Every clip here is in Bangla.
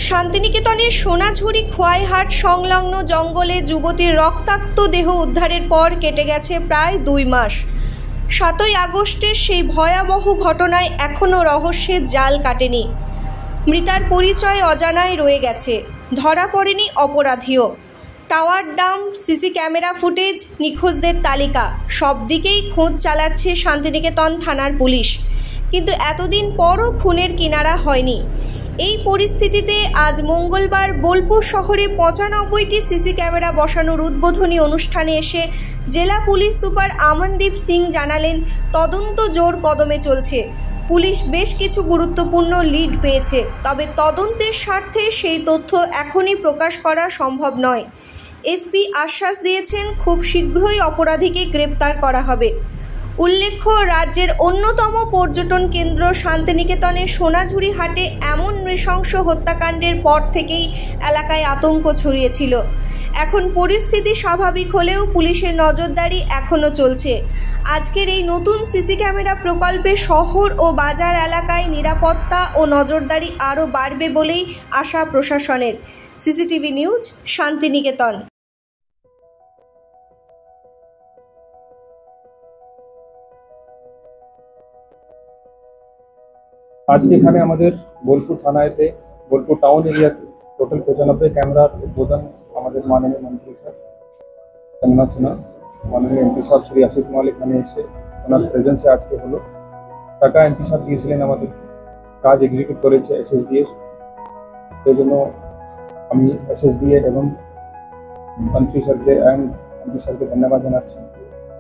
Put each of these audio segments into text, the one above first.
শান্তিনিকেতনের সোনাঝুরি খোয়াইহাট সংলগ্ন জঙ্গলে যুবতীর রক্তাক্ত দেহ উদ্ধারের পর কেটে গেছে প্রায় 2 মাস। 7ই আগস্টের সেই ভয়াবহ ঘটনায় এখনও রহস্যের জাল কাটেনি। মৃতার পরিচয় অজানায় রয়ে গেছে, ধরা পড়েনি অপরাধীও। Tower dump, CC camera footage, নিখোঁজদের তালিকা, সব দিকেই খোঁজ চালাচ্ছে শান্তিনিকেতন থানার পুলিশ। কিন্তু এতদিন পরও খুনের কিনারা হয়নি। এই পরিস্থিতিতে আজ মঙ্গলবার বোলপুর শহরে 95টি সিসি ক্যামেরা বসানোর উদ্বোধনী অনুষ্ঠানে এসে জেলা পুলিশ সুপার আমনদীপ সিং জানালেন, তদন্ত জোর কদমে চলছে। পুলিশ বেশ কিছু গুরুত্বপূর্ণ লিড পেয়েছে, তবে তদন্তের স্বার্থে সেই তথ্য এখনই প্রকাশ করা সম্ভব নয়। এসপি আশ্বাস দিয়েছেন, খুব শীঘ্রই অপরাধীকে গ্রেপ্তার করা হবে। উল্লেখ্য, রাজ্যের অন্যতম পর্যটন কেন্দ্র শান্তিনিকেতনের সোনাঝুরি হাটে এমন নৃশংস হত্যাকাণ্ডের পর থেকেই এলাকায় আতঙ্ক ছড়িয়েছিল। এখন পরিস্থিতি স্বাভাবিক হলেও পুলিশের নজরদারি এখনও চলছে। আজকের এই নতুন সিসি ক্যামেরা প্রকল্পে শহর ও বাজার এলাকায় নিরাপত্তা ও নজরদারি আরও বাড়বে বলেই আশা প্রশাসনের। CCTV news, Santiniketan. আজকে এখানে আমাদের বোলপুর থানাতে, বোলপুর টাউন এরিয়াতে টোটাল 95 ক্যামেরার উদ্বোধন আমাদের মাননীয় মন্ত্রী স্যার চন্দনা সিনহা, মাননীয় এমপি সাহেব শ্রী আশিক মালিক এখানে এসে ওনার প্রেজেন্সে আজকে হলো। টাকা এমপি সাহেব দিয়েছিলেন, আমাদের কাজ এক্সিকিউট করেছে এসএসডিএ। সেই জন্য আমি এসএসডিএ এবং মন্ত্রী স্যারকে অ্যান্ড এমপি স্যারকে ধন্যবাদ জানাচ্ছি।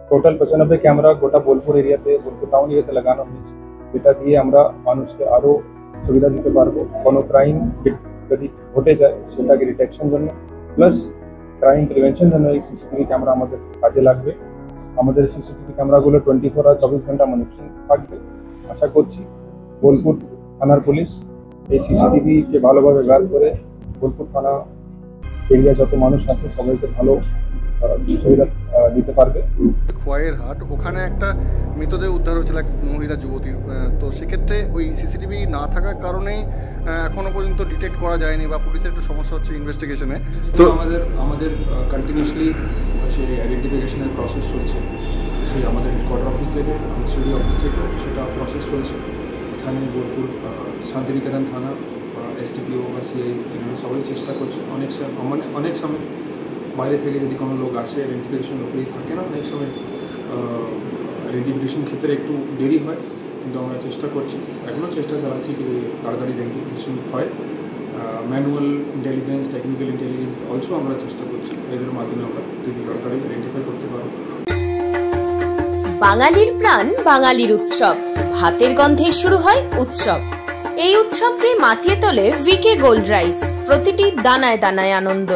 টোটাল 95 ক্যামেরা গোটা বোলপুর এরিয়াতে, বোলপুর টাউন এরিয়াতে লাগানো হয়েছে, যেটা দিয়ে আমরা মানুষকে আরও সুবিধা দিতে পারবো। কোনো ক্রাইম যদি ঘটে যায় সেটাকে ডিটেকশন জন্য প্লাস ক্রাইম প্রিভেনশন জন্য এই সিসিটিভি ক্যামেরা আমাদের কাজে লাগবে। আমাদের সিসিটিভি ক্যামেরাগুলো 24 আর 24 ঘন্টা মনিটরিং থাকবে। আশা করছি বোলপুর থানার পুলিশ এই সিসিটিভিকে ভালোভাবে ব্যবহার করে বোলপুর থানা এরিয়া যত মানুষ আছে সবাইকে ভালো সুবিধা দিতে পারবে। খোয়াইহাট ওখানে একটা মৃতদেহ উদ্ধার হয়েছিল এক মহিলা যুবতীর। তো সেক্ষেত্রে ওই সিসিটিভি না থাকার কারণে এখনো পর্যন্ত ডিটেক্ট করা যায়নি বা পুলিশের একটু সমস্যা হচ্ছে ইনভেস্টিগেশনে। তো আমাদের কন্টিনিউসলি সেই আইডেন্টিফিকেশনের প্রসেস চলছে। সেই আমাদের হেডকোয়ার্টার অফিস থেকে, সিডি অফিস থেকে সেটা প্রসেস চলছে। এখানে বোলপুর শান্তিনিকেতন থানা, এসডিপিও বা সিআই এখানে সবাই চেষ্টা করছে। অনেক সময় বাইরে থেকে যদি কোনো লোক আসে, আইডেন্টিফিকেশন লোকেই থাকে না, অনেক সময় আইডেন্টিফিকেশন ক্ষেত্রে একটু দেরি হয়, কিন্তু আমরা চেষ্টা করছি, এখনও চেষ্টা চালাচ্ছি কি তাড়াতাড়ি আইডেন্টিফিকেশন হয়। Manual intelligence, technical intelligence also আমরা চেষ্টা করছি, এদের মাধ্যমে আমরা যদি তাড়াতাড়ি আইডেন্টিফাই করতে পারবো। বাঙালির প্রাণ, বাঙালির উৎসব, ভাতের গন্ধে শুরু হয় উৎসব। এই উৎসবকে মাতিয়ে তোলে ভিকে গোল্ড রাইস, প্রতিটি দানায় দানায় আনন্দ।